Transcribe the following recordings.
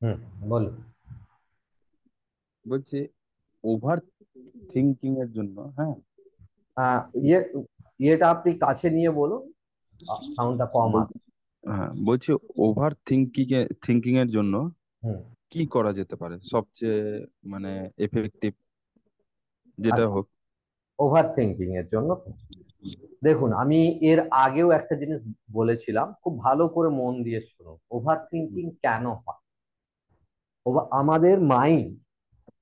হুম, বলুন। বলছি over thinking এর জন্য, হ্যাঁ। ইয়ে ইয়েটা আপনি কাছে নিয়ে বলুন, সাউন্ডটা কম বল- আসছে। হ্যাঁ, বলছি ওভার থিঙ্কিং এর জন্য হুম। কি করা যেতে পারে সবচেয়ে, মানে এফেক্টিভ, যেটা আচ্ছা, হোক। ওভার থিঙ্কিং এর জন্য দেখুন, আমি এর আগেও একটা জিনিস বলেছিলাম, খুব ভালো করে মন দিয়ে শুনুন। ওভার হুম, থিঙ্কিং কেন হয়? আমাদের মাইন্ড,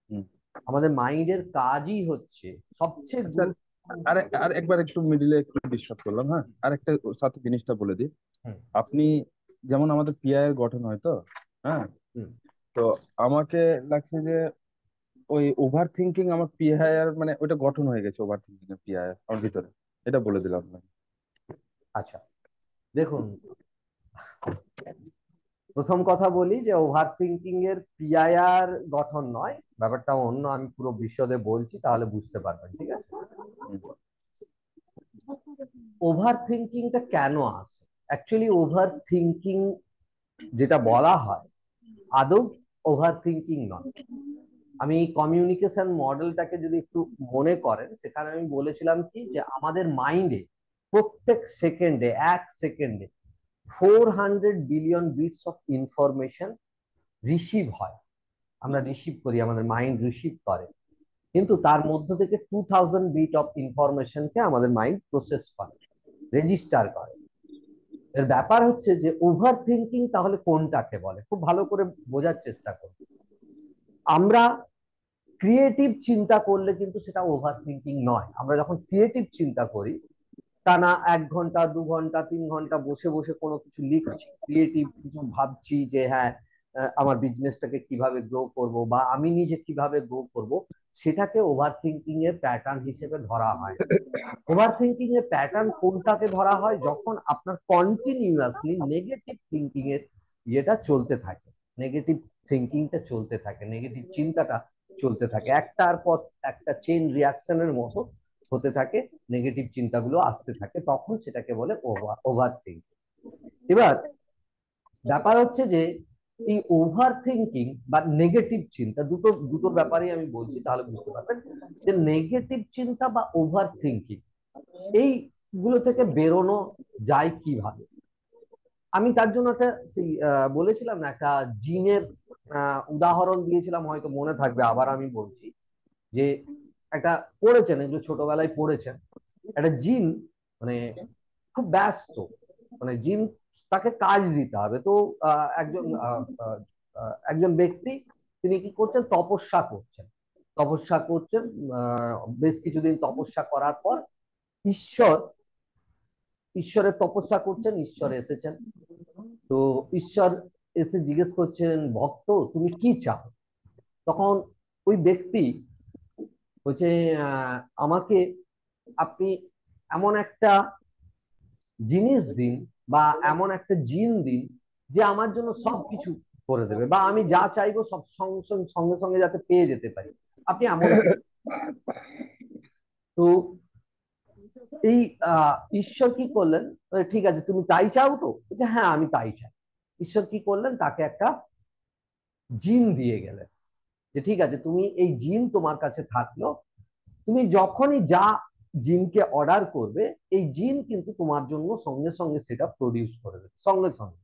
হুম। আমাদের মাইন্ডের কাজই হচ্ছে সবচেয়ে স্যার, গুরুত্বপূর্ণ। আর একবার একটু মিডিলে একটু ডিস্টার্ব করলাম, হ্যাঁ, আর একটা সাথে জিনিসটা বলে দিই। হুম। আপনি যেমন আমাদের পিআই এর গঠন হয় তো, হ্যাঁ। হুম। তো আমাকে লাগছে যে ওই ওভার থিঙ্কিং আমার পিআই এর মানে ওইটা গঠন হয়ে গেছে, ওভার থিঙ্কিং এর পিআই আমার ভিতরে। এটা বলে দিলাম আপনাকে। আচ্ছা, দেখুন, প্রথম কথা বলি যে ওভার থিঙ্কিং এর পিআইআর গঠন নয়, ব্যাপারটা অন্য। আমি পুরো বিশদে বলছি, তাহলে বুঝতে পারবেন, ঠিক আছে? হুম, ওভার থিঙ্কিংটা কেন আসে? অ্যাকচুয়ালি ওভার থিঙ্কিং যেটা বলা হয়, আদৌ ওভার থিঙ্কিং নয়। আমি কমিউনিকেশন মডেলটাকে যদি একটু মনে করেন, সেখানে আমি বলেছিলাম কি, যে আমাদের মাইন্ডে প্রত্যেক সেকেন্ডে, 1 সেকেন্ডে 400 billion bits of information receive হয়। আমরা রিসিভ করি, আমাদের মাইন্ড রিসিভ করে। কিন্তু তার মধ্য থেকে 2000 বিট অফ ইনফরমেশনকে আমাদের মাইন্ড প্রসেস করে, রেজিস্টার করে। এর ব্যাপার হচ্ছে যে ওভার থিঙ্কিং তাহলে কোনটাকে বলে, খুব ভালো করে বোঝার চেষ্টা করুন। আমরা ক্রিয়েটিভ চিন্তা করলে কিন্তু সেটা ওভার থিঙ্কিং নয়। আমরা যখন ক্রিয়েটিভ চিন্তা করি, টানা 1 ঘন্টা, 2 ঘন্টা, 3 ঘন্টা বসে বসে কোনো কিছু লিখছি, ক্রিয়েটিভ কিছু ভাবছি, যে হ্যাঁ, আমার বিজনেসটাকে কিভাবে গ্রো করব, বা আমি নিজে কিভাবে গ্রো করব, সেটাকে ওভার থিঙ্কিং এর প্যাটার্ন হিসেবে ধরা হয় না। ওভার থিঙ্কিং এর প্যাটার্ন কোনটাকে ধরা হয়? যখন আপনার কন্টিনিউয়াসলি নেগেটিভ থিঙ্কিং এর ইয়েটা চলতে থাকে, নেগেটিভ থিঙ্কিংটা চলতে থাকে, নেগেটিভ চিন্তাটা চলতে থাকে, একটার পর একটা চেইন রিয়াকশনের মতো হতে থাকে, নেগেটিভ চিন্তাগুলো আসতে থাকে, তখন সেটাকে বলে ওভার থিঙ্কিং। এবার ব্যাপার হচ্ছে যে এই ওভার থিঙ্কিং বা নেগেটিভ চিন্তা, দুটোর ব্যাপারেই আমি বলছি, তাহলে বুঝতে পারবেন যে নেগেটিভ চিন্তা বা ওভার থিঙ্কিং এইগুলো থেকে বেরোনো যায় কিভাবে। আমি তার জন্য একটা সেই বলেছিলাম না, একটা জিনের উদাহরণ দিয়েছিলাম, হয়তো মনে থাকবে, আবার আমি বলছি যে একটা, পড়েছেন এগুলো, ছোটবেলায় পড়েছেন। একটা জিন, মানে খুব ব্যস্ত, মানে জিন, তাকে কাজ দিতে হবে তো। একজন ব্যক্তি, তিনি কি করছেন, তপস্যা করছেন। তপস্যা করছেন, বেশ কিছুদিন তপস্যা করার পর ঈশ্বর, ঈশ্বরের তপস্যা করছেন, ঈশ্বর এসেছেন। তো ঈশ্বর এসে জিজ্ঞেস করছেন, ভক্ত তুমি কি চাও? তখন ওই ব্যক্তি বলছে, আমাকে আপনি এমন একটা জিনিস দিন, বা এমন একটা জিন দিন, যে আমার জন্য সবকিছু করে দেবে, বা আমি যা চাইবো সব সঙ্গে সঙ্গে সঙ্গে সঙ্গে যাতে পেয়ে যেতে পারি। আপনি এমন কিছু। তো এই ঈশ্বর কি করলেন, ঠিক আছে তুমি তাই চাও তো, যে হ্যাঁ আমি তাই চাই। ঈশ্বর কি করলেন, তাকে একটা জিন দিয়ে গেলেন, যে ঠিক আছে তুমি এই জিন তোমার কাছে থাকলো, তুমি যখনই যা জিনকে অর্ডার করবে, এই জিন কিন্তু তোমার জন্য সঙ্গে সঙ্গে সেটা প্রডিউস করে দেবে, সঙ্গে সঙ্গে।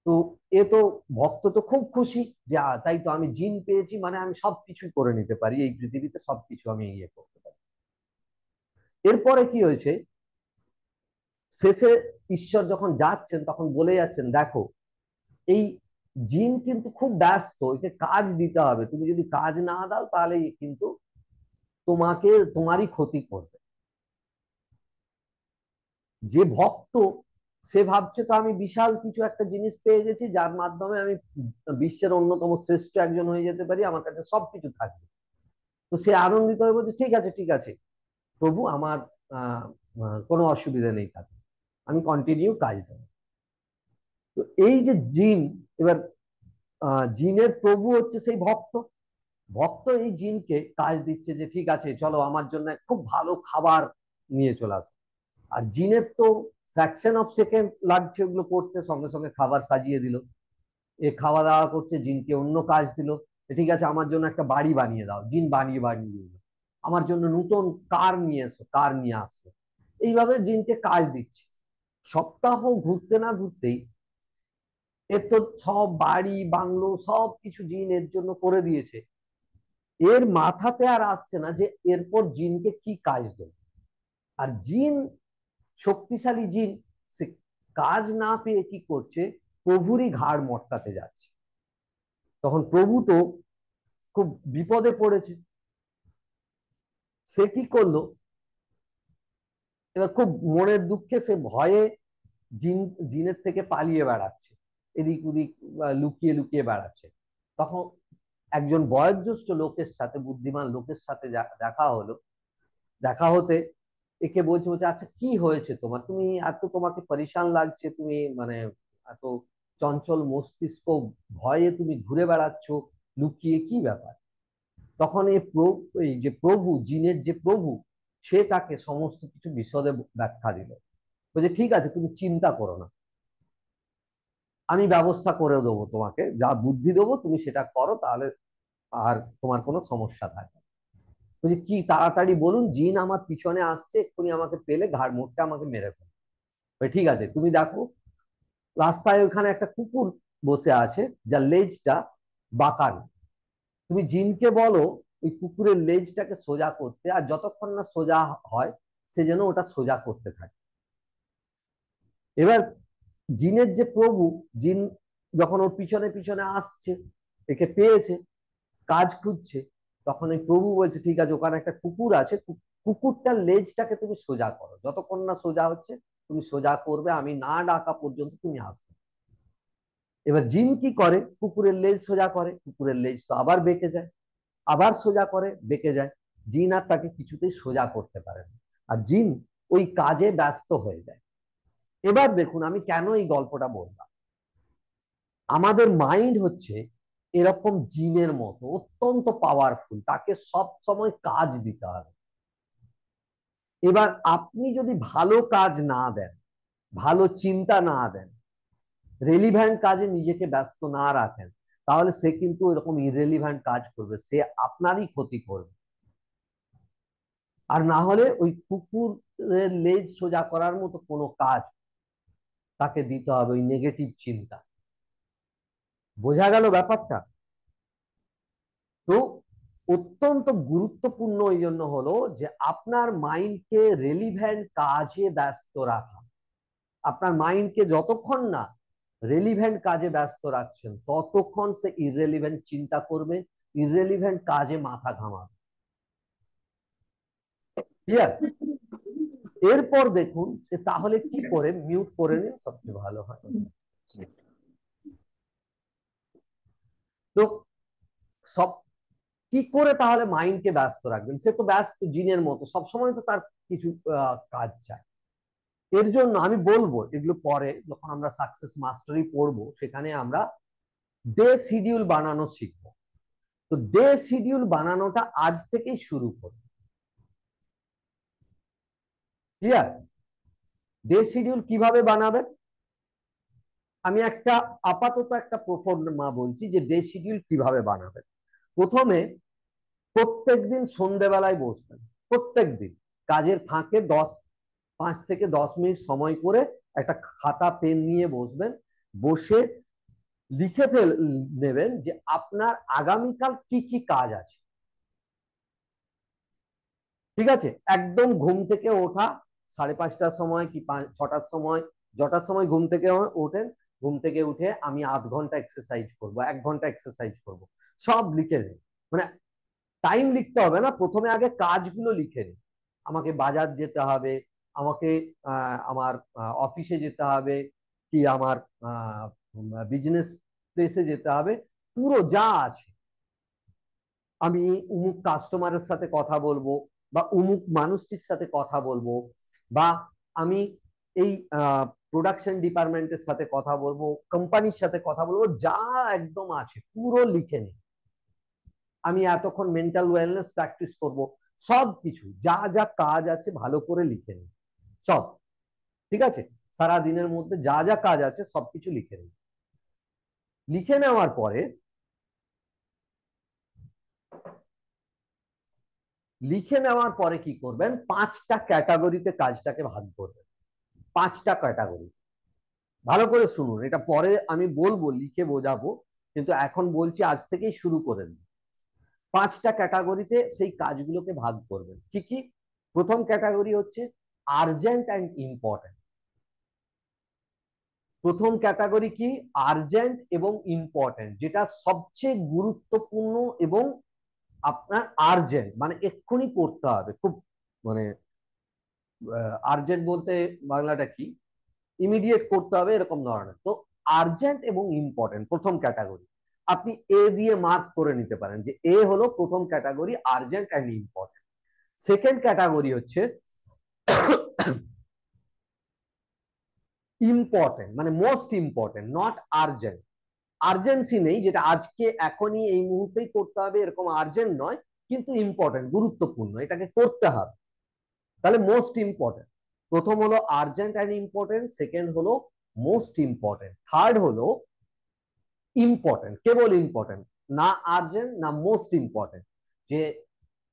তো এ তো, ভক্ত তো খুব খুশি, যে তাই তো, আমি জিন পেয়েছি, মানে আমি সবকিছু করে নিতে পারি এই পৃথিবীতে, সবকিছু আমি ইয়ে করতে পারি। এরপরে কি হয়েছে, শেষে ঈশ্বর যখন যাচ্ছেন, তখন বলে যাচ্ছেন, দেখো এই জিন কিন্তু খুব ব্যস্ত, একে কাজ দিতে হবে, তুমি যদি কাজ না দাও তাহলে কিন্তু তোমাকে, তোমারই ক্ষতি করবে। যে ভক্ত, সে ভাবছে তো আমি বিশাল কিছু একটা জিনিস পেয়ে গেছি, যার মাধ্যমে আমি বিশ্বের অন্যতম শ্রেষ্ঠ একজন হয়ে যেতে পারি, আমার কাছে সবকিছু থাকবে। তো সে আনন্দিত হয়ে বলছে, ঠিক আছে ঠিক আছে প্রভু, আমার আহ কোনো অসুবিধা নেই, তাতে আমি কন্টিনিউ কাজ দেবো। তো এই যে জিন, এবার জিনের প্রভু হচ্ছে সেই ভক্ত। ভক্ত এই জিনকে কাজ দিচ্ছে, যে ঠিক আছে চলো আমার জন্য খুব ভালো খাবার নিয়ে চলে আসো। আর জিনের তো ফ্র্যাকশন অফ সেকেন্ড লাগছে ওগুলো করতে, সঙ্গে সঙ্গে খাবার সাজিয়ে দিল। এ খাওয়া দাওয়া করছে, জিনকে অন্য কাজ দিল, ঠিক আছে আমার জন্য একটা বাড়ি বানিয়ে দাও, জিন বানিয়ে বানিয়ে দিল। আমার জন্য নতুন কার নিয়ে এসো, কার নিয়ে আসলো। এইভাবে জিনকে কাজ দিচ্ছে। সপ্তাহ ঘুরতে না ঘুরতেই এর তো সব বাড়ি বাংলো সব কিছু জিন এর জন্য করে দিয়েছে। এর মাথাতে আর আসছে না যে এরপর জিনকে কি কাজ দেবে। আর জিন, শক্তিশালী জিন, সে কাজ না পেয়ে কি করছে, প্রভুরই ঘাড় মটকাতে যাচ্ছে। তখন প্রভু তো খুব বিপদে পড়েছে। সে কি করলো, এবার খুব মনের দুঃখে সে ভয়ে জিন, জিনের থেকে পালিয়ে বেড়াচ্ছে, এদিক ওদিক লুকিয়ে লুকিয়ে বেড়াচ্ছে। তখন একজন বয়োজ্যেষ্ঠ লোকের সাথে, বুদ্ধিমান লোকের সাথে দেখা হলো। দেখা হতে একে বলছে, বলছে আচ্ছা কি হয়েছে তোমার, তুমি এত, তোমাকে পরিশান লাগছে, তুমি মানে এত চঞ্চল মস্তিষ্ক, ভয়ে তুমি ঘুরে বেড়াচ্ছ লুকিয়ে, কি ব্যাপার? তখন এই যে প্রভু, জিনের যে প্রভু, সে তাকে সমস্ত কিছু বিশদে ব্যাখ্যা দিল। বলছে ঠিক আছে তুমি চিন্তা করো না, আমি ব্যবস্থা করে দেবো, তোমাকে যা বুদ্ধি দেবো তুমি সেটা করো, তাহলে আর তোমার কোনো সমস্যা থাকবে না। বলছি কি, তাড়াতাড়ি বলুন, জিন আমার পিছনে আসছে, এক্ষুনি আমাকে পেলে ঘাড় মোটটা আমাকে মেরে ফেলো। ঠিক আছে তুমি দেখো, রাস্তায় ওখানে একটা কুকুর বসে আছে যার লেজটা বাঁকানো, তুমি জিনকে বলো ওই কুকুরের লেজটাকে সোজা করতে, আর যতক্ষণ না সোজা হয় সে যেন ওটা সোজা করতে থাকে। এবার জিনের যে প্রভু, জিন যখন ওর পিছনে পিছনে আসছে, একে পেয়েছে, কাজ খুঁজছে, তখন ওই প্রভু বলছে ঠিক আছে ওখানে একটা কুকুর আছে, কুকুরটার লেজটাকে তুমি সোজা করো, যতক্ষণ না সোজা হচ্ছে তুমি সোজা করবে, আমি না ডাকা পর্যন্ত তুমি আসবে। এবার জিন কি করে, কুকুরের লেজ সোজা করে, কুকুরের লেজ তো আবার বেঁকে যায়, আবার সোজা করে, বেঁকে যায়। জিন আর তাকে কিছুতেই সোজা করতে পারে না, আর জিন ওই কাজে ব্যস্ত হয়ে যায়। এবার দেখুন আমি কেন এই গল্পটা বললাম। আমাদের মাইন্ড হচ্ছে এরকম জিনের মতো অত্যন্ত পাওয়ারফুল, তাকে সব সময় কাজ দিতে হবে। এবার আপনি যদি ভালো কাজ না দেন, ভালো চিন্তা না দেন, রেলিভ্যান্ট কাজে নিজেকে ব্যস্ত না রাখেন, তাহলে সে কিন্তু এরকম ইরেলিভ্যান্ট কাজ করবে, সে আপনারই ক্ষতি করবে। আর না হলে ওই কুকুরের লেজ সোজা করার মতো কোনো কাজ তাকে দিতে হবে, ওই নেগেটিভ চিন্তা। বোঝা গেল ব্যাপারটা? তো অত্যন্ত গুরুত্বপূর্ণ এই জন্য হলো যে আপনার মাইন্ডকে রেলিভ্যান্ট কাজে ব্যস্ত রাখা। আপনার মাইন্ডকে যতক্ষণ না রেলিভ্যান্ট কাজে ব্যস্ত রাখছেন, ততক্ষণ সে ইররেলিভেন্ট চিন্তা করবে, ইররেলিভেন্ট কাজে মাথা ঘামাবে। ক্লিয়ার? এরপর দেখুন যে তাহলে কি করে, মিউট করে নিন সবচেয়ে ভালো হয়। তো সব কি করে তাহলে মাইন্ডকে ব্যস্ত রাখবেন? সে তো ব্যস্ত জিনের মতো, সবসময় তো তার কিছু কাজ চায়। এর জন্য আমি বলবো, এগুলো পরে যখন আমরা সাকসেস মাস্টারি পড়বো সেখানে আমরা ডে শিডিউল বানানো শিখবো। তো ডে শিডিউল বানানোটা আজ থেকেই শুরু করব। ক্লিয়ার? ডে শিডিউল কিভাবে বানাবেন, আমি একটা আপাতত একটা প্রফর্মা বলছি যে ডে শিডিউল কিভাবে বানাবেন। প্রথমে প্রত্যেকদিন সন্ধ্যেবেলায় বসবেন, প্রত্যেকদিন কাজের ফাঁকে 5 থেকে 10 মিনিট সময় করে একটা খাতা পেন নিয়ে বসবেন, বসে লিখে নেবেন যে আপনার আগামীকাল কি কি কাজ আছে। ঠিক আছে? একদম ঘুম থেকে ওঠা 5:30টার সময় কি 6টার সময়, যটার সময় ঘুম থেকে ওঠেন, ঘুম থেকে উঠে আমি আধ ঘন্টা এক্সারসাইজ করব, 1 ঘন্টা এক্সারসাইজ করব, সব লিখে নিন। মানে টাইম লিখতে হবে না, প্রথমে আগে কাজগুলো লিখে নিন। আমাকে বাজার যেতে হবে, আমাকে আমার অফিসে যেতে হবে, কি আমার বিজনেস প্লেসে যেতে হবে, পুরো যা আছে। আমি উমুক কাস্টমারের সাথে কথা বলবো, বা উমুক মানুষটির সাথে কথা বলবো, বা আমি এই প্রোডাকশন ডিপার্টমেন্টের সাথে কথা বলবো, কোম্পানির সাথে কথা বলবো, যা একদম আছে পুরো লিখে নিন। আমি এতক্ষণ মেন্টাল ওয়েলনেস প্র্যাকটিস করব, সব কিছু যা যা কাজ আছে ভালো করে লিখে নিন সব। ঠিক আছে? সারা দিনের মধ্যে যা যা কাজ আছে সবকিছু লিখে নিন। লিখে নেওয়ার পরে কি করবেন, 5টা ক্যাটাগরিতে কাজটাকে ভাগ করবেন। 5টা ক্যাটাগরি, ভালো করে শুনুন, এটা পরে আমি বলবো, লিখে বোঝাবো, কিন্তু এখন বলছি আজ থেকেই শুরু করে দিন। 5টা ক্যাটাগরিতে সেই কাজগুলোকে ভাগ করবেন। কি কি? প্রথম ক্যাটাগরি হচ্ছে আর্জেন্ট অ্যান্ড ইম্পর্টেন্ট। প্রথম ক্যাটাগরি কি? আর্জেন্ট এবং ইম্পর্টেন্ট, যেটা সবচেয়ে গুরুত্বপূর্ণ এবং আপনার আর্জেন্ট মানে এক্ষুনি করতে হবে, খুব মানে আর্জেন্ট বলতে বাংলাটা কি, ইমিডিয়েট করতে হবে এরকম ধরনের। তো আর্জেন্ট এবং ইম্পর্টেন্ট প্রথম ক্যাটাগরি, আপনি এ দিয়ে মার্ক করে নিতে পারেন যে এ হলো প্রথম category, urgent and important. Second category হচ্ছে ইম্পর্টেন্ট, মানে most important, not urgent. Urgency নেই, যেটা আজকে এখনই এই মুহূর্তেই করতে হবে এরকম আর্জেন্ট নয়, কিন্তু ইম্পর্টেন্ট, গুরুত্বপূর্ণ, এটাকে করতে হবে, তাহলে মোস্ট ইম্পর্টেন্ট। প্রথম হলো আর্জেন্ট অ্যান্ড ইম্পর্টেন্ট, সেকেন্ড হলো মোস্ট ইম্পর্টেন্ট, থার্ড হলো ইম্পর্টেন্ট, কেবল ইম্পর্টেন্ট, না আর্জেন্ট না মোস্ট ইম্পর্টেন্ট, যে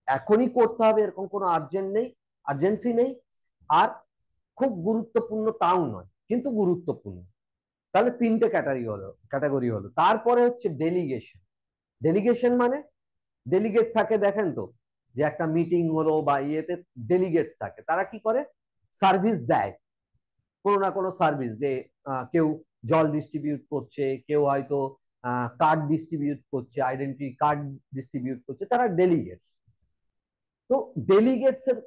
এখনই করতে হবে এরকম কোনো আর্জেন্ট নেই, আর্জেন্সি নেই, আর খুব গুরুত্বপূর্ণ তাও নয় কিন্তু গুরুত্বপূর্ণ। তাহলে 3টে ক্যাটাগরি হলো। তারপরে হচ্ছে ডেলিগেশন। ডেলিগেশন মানে ডেলিগেট থাকে, দেখেন তো, যে একটা মিটিং হলো বা ইয়েতে ডেলিগেটস থাকে, তারা কি করে, সার্ভিস দেয়, কোনো না কোনো সার্ভিস, যে কেউ জল ডিস্ট্রিবিউট করছে, কেউ হয়তো কার্ড ডিস্ট্রিবিউট করছে, আইডেন্টি কার্ড ডিস্ট্রিবিউট করছে, তারা ডেলিগেটস। তো ডেলিগেটস এর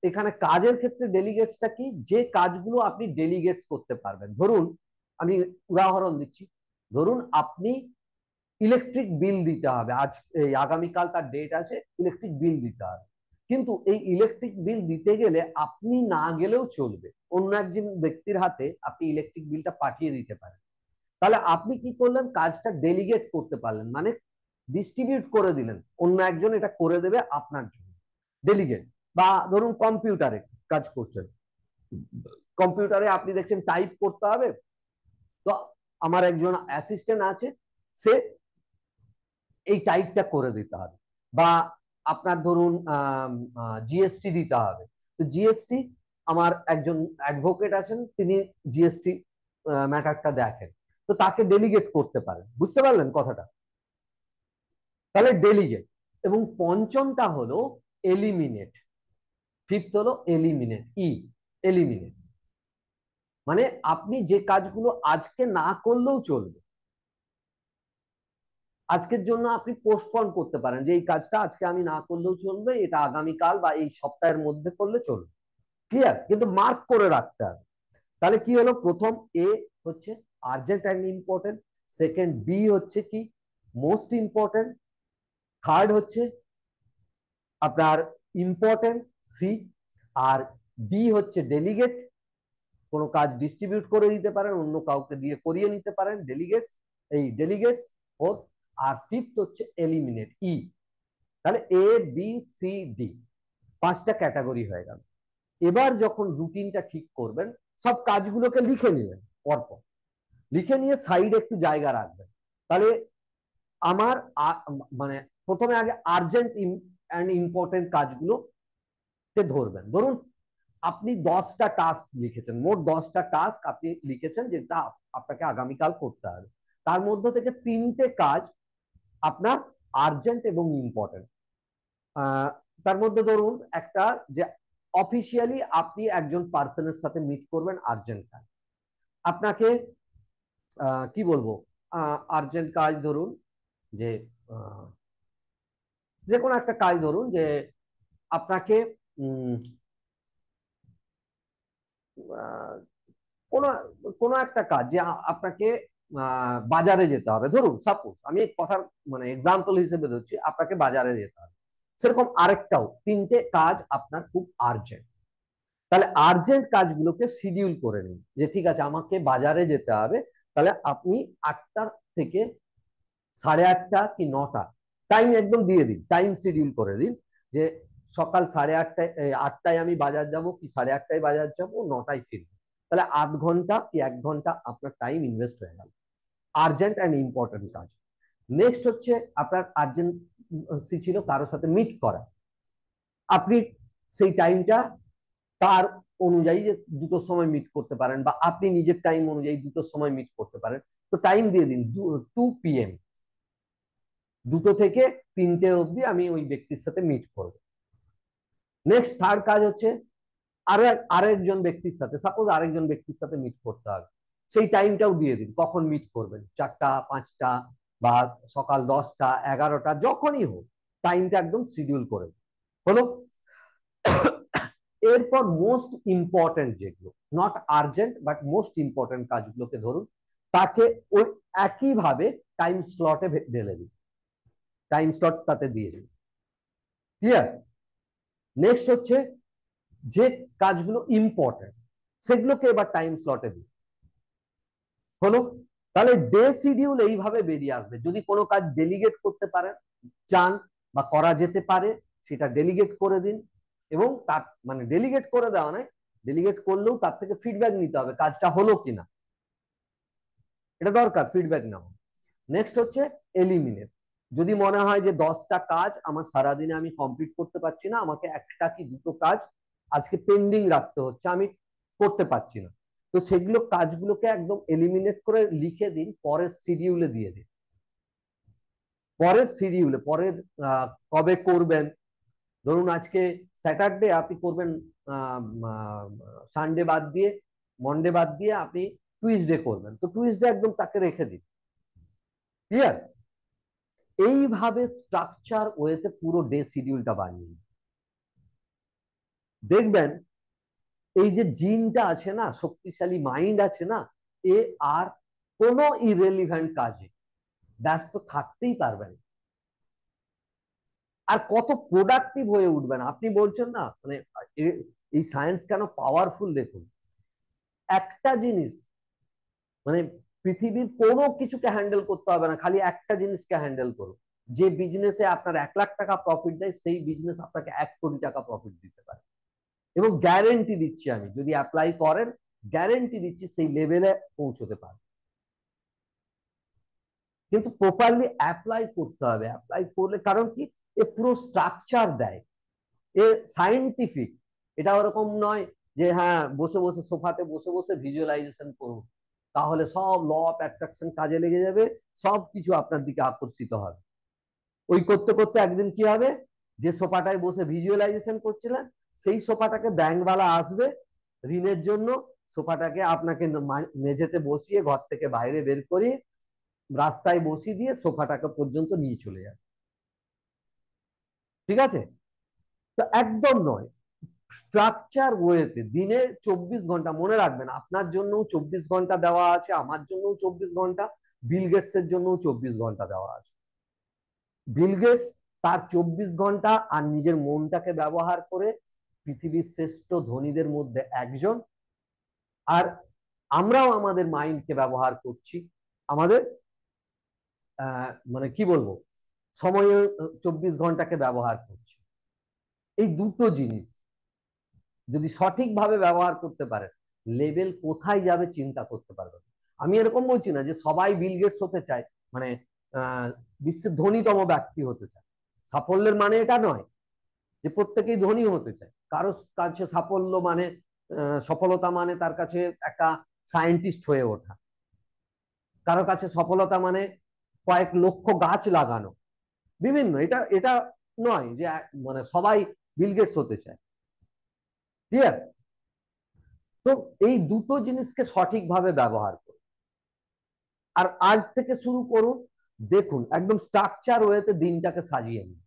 এখানে কাজের ক্ষেত্রে ডেলিগেটসটা কি, যে কাজগুলো আপনি ডেলিগেটস করতে পারবেন। ধরুন আমি উদাহরণ দিচ্ছি, ধরুন আপনি ইলেকট্রিক বিল দিতে হবে, আজ এই আগামীকাল তার ডেট আছে, ইলেকট্রিক বিল দিতে হবে, কিন্তু এই ইলেকট্রিক বিল দিতে গেলে আপনি না গেলেও চলবে, অন্য একজন ব্যক্তির হাতে আপনি ইলেকট্রিক বিলটা পাঠিয়ে দিতে পারেন। তাহলে আপনি কি করলেন, কাজটা ডেলিগেট করতে পারলেন, মানে ডিস্ট্রিবিউট করে দিলেন, অন্য একজন এটা করে দেবে আপনার জন্য, ডেলিগেট। বা ধরুন কম্পিউটারে কাজ করছেন, কম্পিউটারে আপনি দেখছেন টাইপ করতে হবে, তো আমার একজন অ্যাসিস্ট্যান্ট আছে, সে এই টাইপটা করে দিতে হবে। বা আপনার ধরুন জিএসটি দিতে হবে, তো জিএসটি আমার একজন অ্যাডভোকেট আছেন, তিনি জিএসটি ম্যাটারটা দেখেন, তো তাকে ডেলিগেট করতে পারেন। বুঝতে পারলেন কথাটা? তাহলে ডেলিগেট। এবং পঞ্চমটা হলো এলিমিনেট, ফিফথ হলো এলিমিনেট, এলিমিনেট মানে আপনি যে কাজগুলো আজকে না করলেও চলবে, আজকের জন্য আপনি পোস্টপন করতে পারেন, যে এই কাজটা আজকে আমি না করলেও চলবে, এটা আগামীকাল বা এই সপ্তাহের মধ্যে করলে চলবে। ক্লিয়ার? কিন্তু মার্ক করে রাখতে হবে। তাহলে কি হলো, প্রথম এ হচ্ছে urgent and important, second B হচ্ছে কি মোস্ট ইম্পর্টেন্ট, থার্ড হচ্ছে আপনার ইম্পর্টেন্ট, সি, আর ডি হচ্ছে ডেলিগেট, কোনো কাজ ডিস্ট্রিবিউট করে দিতে পারেন, অন্য কাউকে দিয়ে করিয়ে নিতে পারেন, ডেলিগেটস, এই ডেলিগেটস ফোর্থ। আর ফিফথ হচ্ছে এলিমিনেট, তাহলে এ বি সি ডি, 5টা ক্যাটাগরি হয়ে গেল। এবার যখন রুটিনটা ঠিক করবেন, সব কাজগুলোকে লিখে নিলেন পরপর, লিখে নিয়ে সাইডে একটু জায়গা রাখবেন। তাহলে আমার মানে প্রথমে আগে আর্জেন্ট অ্যান্ড ইম্পর্টেন্ট কাজগুলো ধরবেন। ধরুন আপনি 10টা টাস্ক লিখেছেন, মোট 10টা টাস্ক আপনি লিখেছেন যেটা আপনাকে আগামীকাল করতে হবে, তার মধ্যে থেকে 3টে কাজ আপনার আর্জেন্ট এবং ইম্পর্টেন্ট। তার মধ্যে ধরুন একটা, যে অফিসিয়ালি আপনি একজন পার্সনের সাথে মিট করবেন, আর্জেন্ট কাজ আপনাকে, কি বলবো, আর্জেন্ট কাজ ধরুন যে যে কোনো একটা কাজ ধরুন যে আপনাকে কোনো কোনো একটা কাজ, যে আপনাকে বাজারে যেতে হবে, ধরুন সাপোজ আমি কথার মানে এক্সাম্পল হিসেবে ধরছি, আপনাকে বাজারে যেতে হবে, সেরকম আরেকটাও 3টে কাজ আপনার খুব আর্জেন্ট। তাহলে আর্জেন্ট কাজগুলোকে শিডিউল করে নিন, যে ঠিক আছে আমাকে বাজারে যেতে হবে, তাহলে আপনি 8টা থেকে 8:30 কি 9টা টাইম একদম দিয়ে দিন, টাইম শিডিউল করে দিন, যে সকাল 8:30টায় 8টায় আমি বাজার যাব, কি 8:30টায় বাজার যাব, 9টায় ফিরবো, তাহলে 8 ঘন্টা কি 1 ঘন্টা আপনার টাইম ইনভেস্ট হয়ে গেল। আর্জেন্ট অ্যান্ড ইম্পর্টেন্ট কাজ। নেক্সট হচ্ছে আপনার আর্জেন্সি ছিল কারোর সাথে মিট করা, আপনি সেই টাইমটা তার অনুযায়ী যে দুটোর সময় মিট করতে পারেন, বা আপনি নিজের টাইম অনুযায়ী দুটোর সময় মিট করতে পারেন, তো টাইম দিয়ে দিন 2 PM, 2টো থেকে 3টে অবধি আমি ওই ব্যক্তির সাথে মিট করব। নেক্সট থার্ড কাজ হচ্ছে আরেকজন ব্যক্তির সাথে, সাপোজ আরেকজন ব্যক্তির সাথে মিট করতে হবে, সেই টাইমটাও দিয়ে দিন, কখন মিট করবেন, 4টা, 5টা, বা সকাল 10টা, 11টা, যখনই হোক টাইমটা একদম শিডিউল করে হলো। এরপর মোস্ট ইম্পর্টেন্ট যেগুলো not urgent but most important কাজগুলোকে ধরুন, তাকে ওই একইভাবে টাইম স্লটে ঢেলে দিন, টাইম স্লট তাতে দিয়ে দিন। ক্লিয়ার? নেক্সট হচ্ছে যে কাজগুলো ইম্পর্টেন্ট সেগুলোকে এবার টাইম স্লটে দিন। হলো? তাহলে ডে শিডিউল এইভাবে বেরিয়ে আসবে। যদি কোনো কাজ ডেলিগেট করতে পারেন, চান বা করা যেতে পারে, সেটা ডেলিগেট করে দিন। এবং তার মানে ডেলিগেট করে দেওয়া নয়, ডেলিগেট করলেও তার থেকে ফিডব্যাক নিতে হবে কাজটা হলো কিনা, এটা দরকার ফিডব্যাক নেওয়া। নেক্সট হচ্ছে এলিমিনেট। যদি মনে হয় যে 10টা কাজ আমার সারাদিনে আমি কমপ্লিট করতে পারছি না, আমাকে 1টা কি 2টো কাজ আজকে পেন্ডিং রাখতে হচ্ছে, আমি করতে পারছি না, তো সেগুলো কাজগুলোকে একদম এলিমিনেট করে লিখে দিন, পরের শিডিউলে দিয়ে দিন। পরের শিডিউলে পরের কবে করবেন, ধরুন আজকে স্যাটারডে, আপনি করবেন সানডে বাদ দিয়ে, মন্ডে বাদ দিয়ে আপনি টুইসডে করবেন, তো টুইসডে একদম তাকে রেখে দিন। ক্লিয়ার? এইভাবে স্ট্রাকচার ওয়েতে পুরো ডে শিডিউলটা বানিয়ে দেখবেন এই যে জিনটা আছে না, শক্তিশালী মাইন্ড আছে না, এ আর কোনো ইরেলিভেন্ট কাজে ব্যস্ত থাকতেই পারবেন, আর কত প্রোডাক্টিভ হয়ে উঠবেন। আপনি বলছেন না মানে এই সায়েন্স কেন পাওয়ারফুল, দেখুন একটা জিনিস মানে পৃথিবীর কোনো কিছুকে হ্যান্ডেল করতে হবে না, খালি একটা জিনিসকে হ্যান্ডেল করুন। যে বিজনেসে আপনার 1 লাখ টাকা প্রফিট দেয়, সেই বিজনেস আপনাকে 1 কোটি টাকা প্রফিট দিতে পারে, এবং গ্যারেন্টি দিচ্ছি আমি, যদি অ্যাপ্লাই করেন গ্যারেন্টি দিচ্ছি সেই লেভেলে পৌঁছতে পারে। কিন্তু প্রপারলি অ্যাপ্লাই করতে হবে, অ্যাপ্লাই করলে, কারণ কি এ পুরো স্ট্রাকচার দেয়, এ সায়েন্টিফিক। এটা ওরকম নয় যে হ্যাঁ বসে বসে সোফাতে বসে বসে ভিজুয়ালাইজেশন করুন, তাহলে সব ল অফ অ্যাট্রাকশন কাজে লেগে যাবে, সব কিছু আপনার দিকে আকর্ষিত হবে। ওই করতে করতে একদিন কি হবে, যে সোফাটায় বসে ভিজুয়ালাইজেশন করছিলেন, সেই সোফাটাকে ব্যাংকওয়ালা আসবে ঋণের জন্য, সোফাটাকে আপনাকে মেঝেতে বসিয়ে ঘর থেকে বাইরে বের করে রাস্তায় বসিয়ে দিয়ে সোফাটাকে পর্যন্ত নিয়ে চলে যাবে। ঠিক আছে? তো একদম নয়, স্ট্রাকচার ওয়েতে দিনে 24 ঘন্টা, মনে রাখবেন আপনার জন্য 24 ঘন্টা দেওয়া আছে, আমার জন্য 24 ঘন্টা, বিল গেটস এর জন্য 24 ঘন্টা দেওয়া আছে। বিল গেটস তার 24 ঘন্টা আর নিজের মনটাকে ব্যবহার করে পৃথিবীর শ্রেষ্ঠ ধনীদের মধ্যে একজন, আর আমরাও আমাদের মাইন্ডকে ব্যবহার করছি, আমাদের মানে কি বলবো, সময়ে 24 ঘন্টাকে ব্যবহার করছি। এই দুটো জিনিস যদি সঠিকভাবে ব্যবহার করতে পারেন, লেভেল কোথায় যাবে চিন্তা করতে পারবেন। আমি এরকম বলছি না যে সবাই বিল গেটস হতে চায়, মানে বিশ্বের ধনীতম ব্যক্তি হতে চায়, সাফল্যের মানে এটা নয় যে প্রত্যেকেই ধনী হতে চায়। কারো কাছে সাফল্য মানে সফলতা মানে তার কাছে একটা সায়েন্টিস্ট হয়ে ওঠা, কারো কাছে সফলতা মানে কয়েক লক্ষ গাছ লাগানো, বিভিন্ন, এটা এটা নয় যে মানে সবাই বিল গেটস হতে চায়। ক্লিয়ার? তো এই দুটো জিনিসকে সঠিকভাবে ব্যবহার করুন, আর আজ থেকে শুরু করুন, দেখুন একদম স্ট্রাকচার ওয়েতে দিনটাকে সাজিয়ে নিন,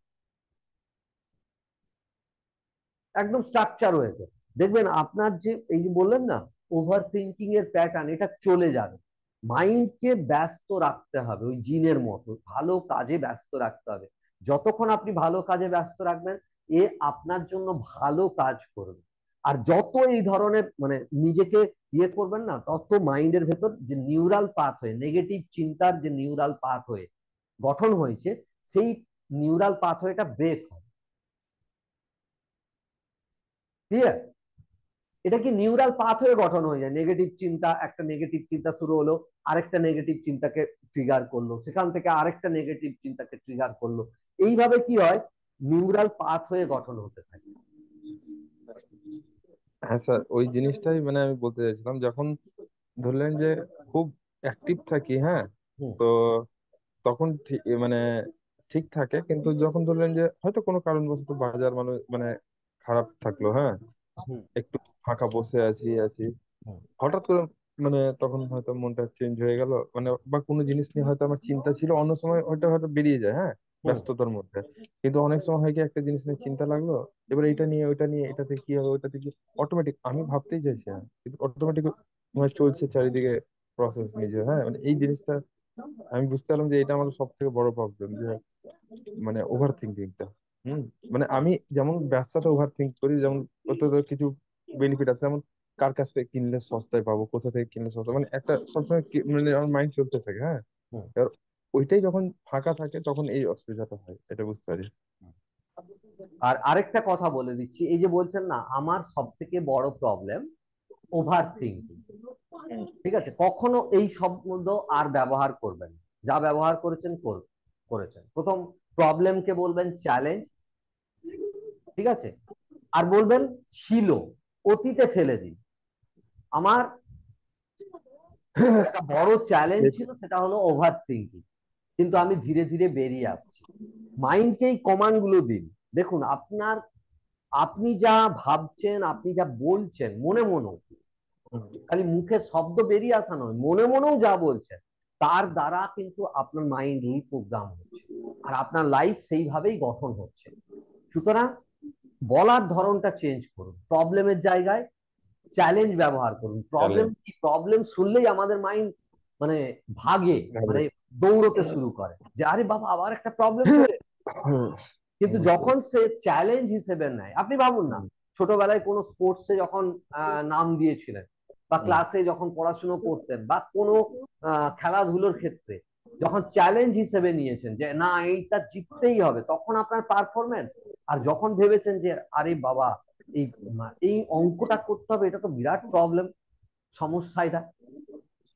একদম স্ট্রাকচার ওয়েতে দেখবেন আপনার যে এই যে বললেন না ওভার থিঙ্কিং এর প্যাটার্ন, এটা চলে যাবে। মাইন্ডকে ব্যস্ত রাখতে হবে, ওই জিনের মতো ভালো কাজে ব্যস্ত রাখতে হবে। যতক্ষণ আপনি ভালো কাজে ব্যস্ত রাখবেন, এ আপনার জন্য ভালো কাজ করবে। আর যত এই ধরনের মানে নিজেকে ইয়ে করবেন না, তত মাইন্ডের ভেতর যে নিউরাল পাথ হয়ে, নেগেটিভ চিন্তার যে নিউরাল পাথ হয়ে গঠন হয়েছে, সেই নিউরাল পাথ হয়েটা ব্রেক হবে। ক্লিয়ার? এটা কি নিউরাল পাথওয়ে গঠন হয়ে যায়। নেগেটিভ চিন্তা, একটা নেগেটিভ চিন্তা শুরু হলো, আরেকটা নেগেটিভ চিন্তাকে ট্রিগার করলো, সেখান থেকে আরেকটা নেগেটিভ চিন্তাকে ট্রিগার করলো। এইভাবে কি হয়, নিউরাল পাথওয়ে গঠন হতে থাকে। হ্যাঁ স্যার, ওই জিনিসটাই মানে আমি বলতে চাইছিলাম, যখন ধরলেন যে খুব অ্যাক্টিভ থাকি, হ্যাঁ, হুম। তো তখন মানে ঠিক থাকে, কিন্তু যখন ধরলেন যে হয়তো কোনো কারণবশত বাজার মানুষ মানে খারাপ থাকলো, হ্যাঁ, হুম। একটু ফাঁকা বসে আছি আছি হুম। হঠাৎ করে মানে তখন হয়তো মনটা চেঞ্জ হয়ে গেল, মানে বা কোনো জিনিস নিয়ে হয়তো আমার চিন্তা ছিল, অন্য সময় ওইটা হয়তো বেরিয়ে যায়, হ্যাঁ, হুম। ব্যস্ততার মধ্যে। কিন্তু অনেক সময় হয় কি, একটা জিনিস নিয়ে চিন্তা লাগলো, এবার এটা নিয়ে ওইটা নিয়ে, এটাতে কি হবে ওইটাতে কি, অটোমেটিক আমি ভাবতেই চাইছি না, কিন্তু অটোমেটিক মানে চলছে চারিদিকে প্রসেস নিজে, হ্যাঁ, মানে এই জিনিসটা আমি বুঝতে পারলাম যে এটা আমার সব থেকে বড় প্রবলেম, যে মানে ওভার থিঙ্কিংটা। হম, মানে আমি যেমন ব্যবসাটা ওভার থিঙ্ক করি, যেমন ওতে তো কিছু বেনিফিট আছে, যেমন কার কাছ থেকে কিনলে সস্তায় পাবো, কোথা থেকে কিনলে সস্তা, মানে একটা সবসময় মানে আমার মাইন্ড চলতে থাকে, হ্যাঁ। হুম। এবার ওইটাই যখন ফাঁকা থাকে তখন এই অসুবিধাটা হয়, এটা বুঝতে পারি। আর আরেকটা কথা বলে দিচ্ছি, এই যে বলছেন না আমার সব থেকে বড় প্রবলেম ওভার থিঙ্কিং, ঠিক আছে, কখনো এই শব্দ আর ব্যবহার করবেন না। যা ব্যবহার করেছেন করেছেন। প্রথম প্রবলেমকে বলবেন চ্যালেঞ্জ, ঠিক আছে, আর বলবেন ছিল, অতীতে ফেলে দিন। আমার একটা বড় চ্যালেঞ্জ ছিল, সেটা হলো ওভার থিঙ্কিং, কিন্তু আমি ধীরে ধীরে বেরিয়ে আসছি। মাইন্ডকে এই কমান্ড গুলো দিন। দেখুন আপনি যা ভাবছেন, আপনি যা বলছেন মনে মনেও, খালি মুখে শব্দ বেরিয়ে আসা নয়, মনে মনেও যা বলছেন, তার দ্বারা কিন্তু আপনার মাইন্ড রিপ্রোগ্রাম হচ্ছে, আর আপনার লাইফ সেইভাবেই গঠন হচ্ছে। সুতরাং বলার ধরনটা চেঞ্জ করুন, প্রবলেমের জায়গায় চ্যালেঞ্জ ব্যবহার করুন। Problem challenge. কি, প্রবলেম শুনলেই আমাদের মাইন্ড মানে ভাগে, মানে দৌড়তে শুরু করে, যে আরে বাবা আবার একটা প্রবলেম চলে। কিন্তু যখন সে চ্যালেঞ্জ হিসেবে নেয়, আপনি ভাবুন না, ছোটবেলায় কোনো স্পোর্টসে যখন নাম দিয়েছিলেন, বা ক্লাসে যখন পড়াশুনো করতেন, বা কোনো খেলাধুলোর ক্ষেত্রে যখন চ্যালেঞ্জ হিসেবে নিয়েছেন যে না এইটা জিততেই হবে, তখন আপনার পারফরমেন্স। আর যখন ভেবেছেন যে আরে বাবা এই এই অঙ্কটা করতে হবে, এটা তো বিরাট প্রবলেম, সমস্যা, এটা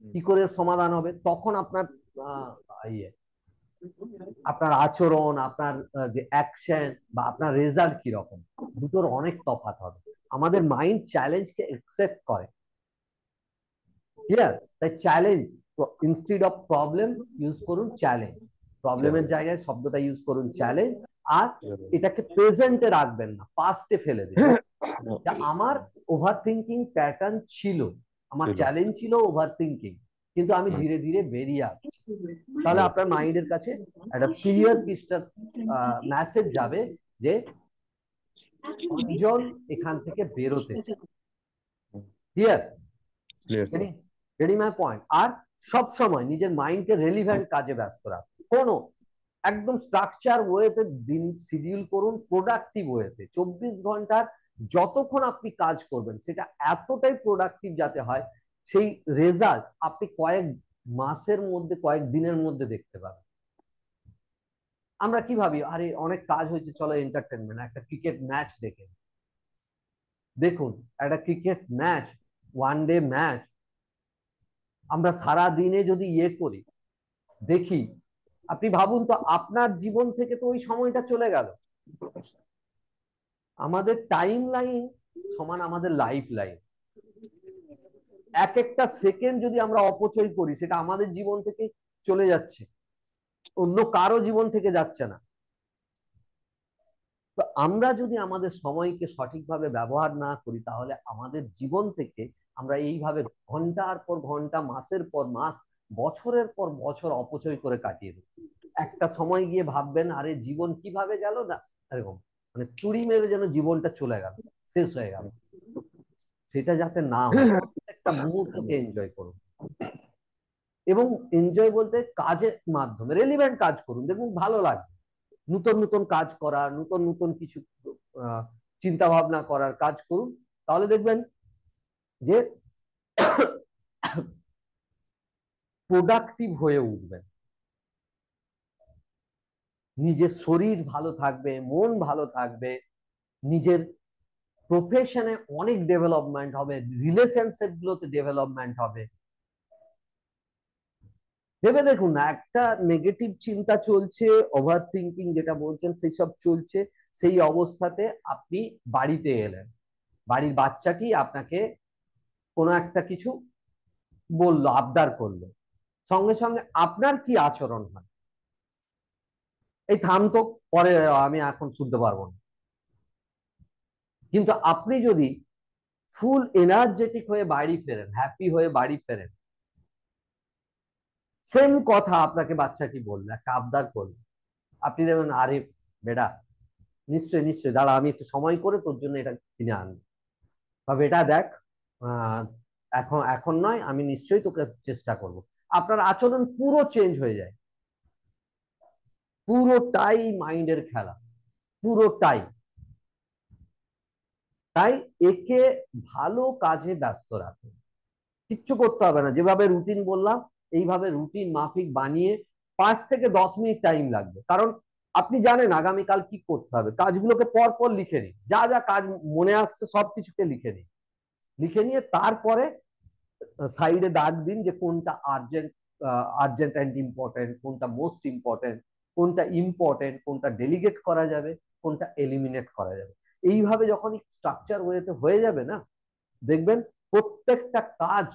কি করে সমাধান হবে, তখন আপনার আহ, ইয়ে আপনার আচরণ, আপনার যে অ্যাকশন বা আপনার রেজাল্ট কি রকম, দুটোর অনেক তফাৎ হবে। আমাদের মাইন্ড চ্যালেঞ্জকে একসেপ্ট করে, ক্লিয়ার? তাই challenge, instead of problem use করুন চ্যালেঞ্জ, প্রবলেমের জায়গায় শব্দটা ইউজ করুন চ্যালেঞ্জ। আর এটাকে প্রেজেন্টে রাখবেন না, পাস্টে ফেলে দিন। আমার ওভার থিঙ্কিং প্যাটার্ন ছিল, আমার ছিল। চ্যালেঞ্জ ছিল ওভার থিঙ্কিং, কিন্তু আমি ধীরে ধীরে বেরিয়ে আসছি। তাহলে আপনার মাইন্ডের কাছে একটা ক্লিয়ার ক্রিস্টাল মেসেজ যাবে যে অঞ্জন এখান থেকে বেরোতে চায়। Clear? Clear sir. Ready? Ready my point. আর সব সময় নিজের মাইন্ডকে রেলিভেন্ট কাজে ব্যস্ত রাখুন। কোনো একদম স্ট্রাকচার ওয়েতে দিন শিডিউল করুন, প্রোডাক্টিভ ওয়েতে 24 ঘন্টার যতক্ষণ আপনি কাজ করবেন সেটা এতটাই প্রোডাক্টিভ যাতে হয়, সেই রেজাল্ট আপনি কয়েক মাসের মধ্যে, কয়েক দিনের মধ্যে দেখতে পাবেন। আমরা কি ভাবি, আরে অনেক কাজ হয়েছে, চলো এন্টারটেনমেন্ট, একটা ক্রিকেট ম্যাচ দেখে। দেখুন, একটা cricket match, one day match, আমরা সারা দিনে যদি ইয়ে করি, দেখি, আপনি ভাবুন তো আপনার জীবন থেকে তো ওই সময়টা চলে গেল। আমাদের টাইম লাইন সমান আমাদের লাইফ লাইন। এক একটা সেকেন্ড যদি আমরা অপচয় করি, সেটা আমাদের জীবন থেকে চলে যাচ্ছে, অন্য কারো জীবন থেকে যাচ্ছে না। তো আমরা যদি আমাদের সময়কে সঠিকভাবে ব্যবহার না করি, তাহলে আমাদের জীবন থেকে আমরা এইভাবে ঘন্টার পর ঘন্টা, মাসের পর মাস, বছরের পর বছর অপচয় করে কাটিয়ে দেব। একটা সময় গিয়ে ভাববেন আরে জীবন কিভাবে গেল না, এরকম মানে চুরি মেরে যেন জীবনটা চলে গেল, শেষ হয়ে গেল। সেটা যাতে না হয়, প্রত্যেকটা মুহূর্তকে এনজয় করুন। এবং এনজয় বলতে কাজের মাধ্যমে রেলিভেন্ট কাজ করুন, দেখুন ভালো লাগবে। নতুন নতুন কাজ করা, নতুন নতুন কিছু চিন্তা ভাবনা করার কাজ করুন, তাহলে দেখবেন যে প্রোডাক্টিভ হয়ে উঠবেন। নিজের শরীর ভালো থাকবে, মন ভালো থাকবে, নিজের প্রফেশনে অনেক ডেভেলপমেন্ট হবে, রিলেশনশিপ গুলোতে ডেভেলপমেন্ট হবে। ভেবে দেখুন না, একটা নেগেটিভ চিন্তা চলছে, ওভার থিঙ্কিং যেটা বলছেন সেই সব চলছে, সেই অবস্থাতে আপনি বাড়িতে এলেন, বাড়ির বাচ্চাটি আপনাকে কোনো একটা কিছু বললো, আবদার করলো, সঙ্গে সঙ্গে আপনার কি আচরণ হয়? এই থাম তো, পরে আমি এখন শুনতে পারবো না। কিন্তু আপনি যদি ফুল এনার্জেটিক হয়ে বাড়ি ফেরেন, হ্যাপি হয়ে বাড়ি ফেরেন, সেম কথা আপনাকে বাচ্চাটি বললো, একটা আবদার করলো, আপনি দেখবেন আরে বেটা, নিশ্চয়ই নিশ্চয়ই, দাঁড়া আমি একটু সময় করে তোর জন্য এটা কিনে আনবো, বা বেটা দেখ, আহ, এখন এখন নয়, আমি নিশ্চয়ই তোকে চেষ্টা করব। আপনার আচরণ পুরো চেঞ্জ হয়ে যায়। পুরোটাই মাইন্ডের খেলা, পুরোটাই। তাই একে ভালো কাজে ব্যস্ত রাখুন, কিচ্ছু করতে হবে না, যেভাবে রুটিন বললাম এইভাবে রুটিন মাফিক বানিয়ে 5 থেকে 10 মিনিট টাইম লাগবে। কারণ আপনি জানেন আগামীকাল কি করতে হবে, কাজগুলোকে পর পর লিখে নিন, যা যা কাজ মনে আসছে সবকিছুকে লিখে নিন, লিখে নিয়ে তারপরে সাইডে দাগ দিন যে কোনটা আর্জেন্ট, আর্জেন্ট অ্যান্ড ইম্পর্টেন্ট, কোনটা মোস্ট ইম্পর্টেন্ট, কোনটা ইম্পর্টেন্ট, কোনটা ডেলিগেট করা যাবে, কোনটা এলিমিনেট করা যাবে। এইভাবে যখন স্ট্রাকচার ওয়েতে হয়ে যাবে না, দেখবেন প্রত্যেকটা কাজ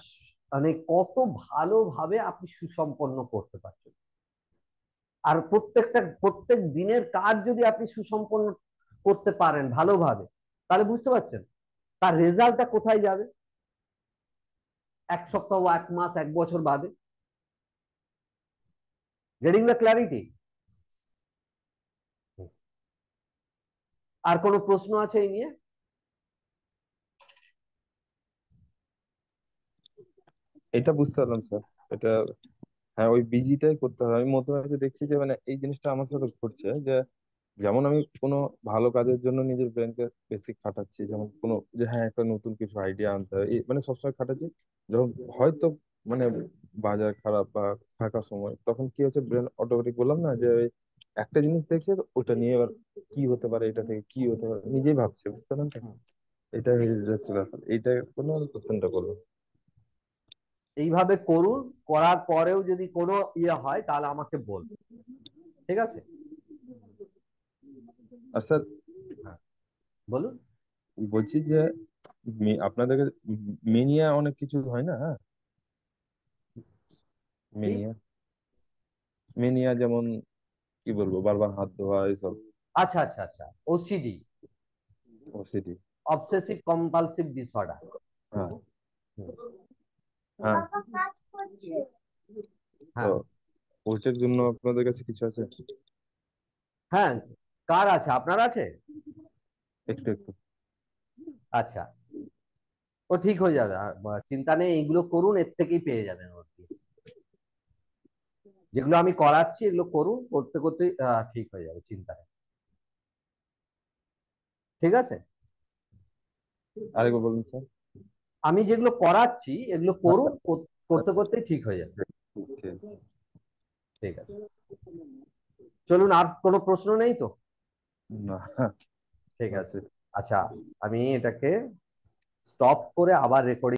মানে কত ভালোভাবে আপনি সুসম্পন্ন করতে পারছেন। আর প্রত্যেক দিনের কাজ যদি আপনি সুসম্পন্ন করতে পারেন ভালোভাবে, তাহলে বুঝতে পারছেন তার রেজাল্টটা কোথায় যাবে 1 সপ্তাহ, 1 মাস, 1 বছর বাদে। Getting the clarity? আর কোনো প্রশ্ন আছে এই নিয়ে? এটা বুঝতে পারলাম স্যার। এটা, হ্যাঁ, ওই বিজিটাই করতে হবে। আমি মধ্যে মাঝে দেখছি যে মানে এই জিনিসটা আমার সাথে ঘটছে যে যেমন আমি কোনো ভালো কাজের জন্য নিজের ব্রেনকে বেশি খাটাচ্ছি, যেমন কোনো যে হ্যাঁ একটা নতুন কিছু আইডিয়া আনতে হবে, মানে সবসময় খাটাচ্ছি। যখন হয়তো মানে বাজার খারাপ বা ফাঁকা সময়, তখন কি হচ্ছে, ব্রেন অটোমেটিক, বললাম না যে ওই একটা জিনিস দেখছে তো ওটা নিয়ে এবার কি হতে পারে, এটা থেকে কি হতে পারে নিজেই ভাবছে, বুঝতে পারেন তো? এটা হয়ে যাচ্ছে ব্যাপার। এইটা কোনো কোশ্চেনটা করলাম। এইভাবে করুন, করার পরেও যদি কোনো ইয়ে হয় তাহলে আমাকে বলুন, ঠিক আছে? আর স্যার, হ্যাঁ, বলুন। বলছি যে আপনাদের কাছে মেনিয়া অনেক কিছু হয় না, হ্যাঁ? কি? মেনিয়া, মেনিয়া যেমন কি বলবো, বারবার হাত ধোয়া এইসব। আচ্ছা আচ্ছা আচ্ছা, OCD, OCD. Obsessive compulsive disorder. হ্যাঁ। হ্যাঁ। তো হ্যাঁ ওইটার জন্য আপনাদের কাছে কিছু আছে? হ্যাঁ, কার আছে? আপনার আছে? একটু একটু। আচ্ছা, ও ঠিক হয়ে যাবে, চিন্তা নেই, এইগুলো করুন, এর থেকেই পেয়ে যাবেন ওর কি। যেগুলো আমি করাচ্ছি এগুলো করুন, করতে করতে ঠিক হয়ে যাবে, চিন্তা নেই, ঠিক আছে? আরেকবার বলুন স্যার। আমি যেগুলো করাচ্ছি এগুলো করুন, করতে আচ্ছা, করতেই ঠিক হয়ে যাবে। ঠিক আছে। ঠিক আছে, চলুন, আর কোনো প্রশ্ন নেই তো? না, ঠিক আছে, আছে। আচ্ছা, আমি এটাকে স্টপ করে আবার রেকর্ডিং